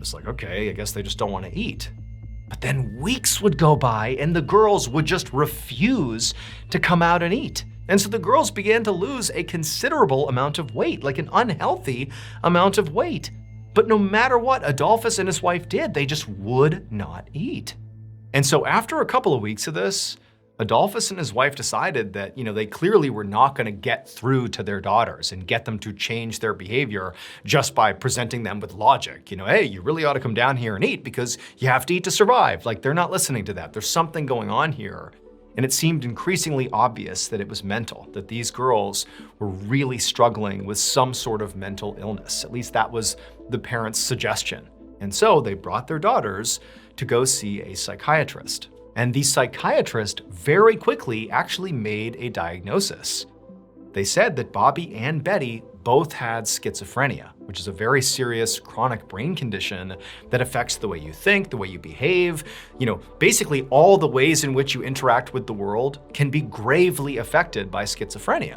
was like, okay, I guess they just don't want to eat. But then weeks would go by and the girls would just refuse to come out and eat. And so the girls began to lose a considerable amount of weight, like an unhealthy amount of weight. But no matter what Adolphus and his wife did, they just would not eat. And so after a couple of weeks of this, Adolphus and his wife decided that, they clearly were not going to get through to their daughters and get them to change their behavior just by presenting them with logic. Hey, you really ought to come down here and eat because you have to eat to survive. Like, they're not listening to that. There's something going on here. And it seemed increasingly obvious that it was mental, that these girls were really struggling with some sort of mental illness. At least that was the parents' suggestion. And so they brought their daughters to go see a psychiatrist. And the psychiatrist very quickly actually made a diagnosis. They said that Bobby and Betty both had schizophrenia, which is a very serious chronic brain condition that affects the way you think, the way you behave. Basically all the ways in which you interact with the world can be gravely affected by schizophrenia.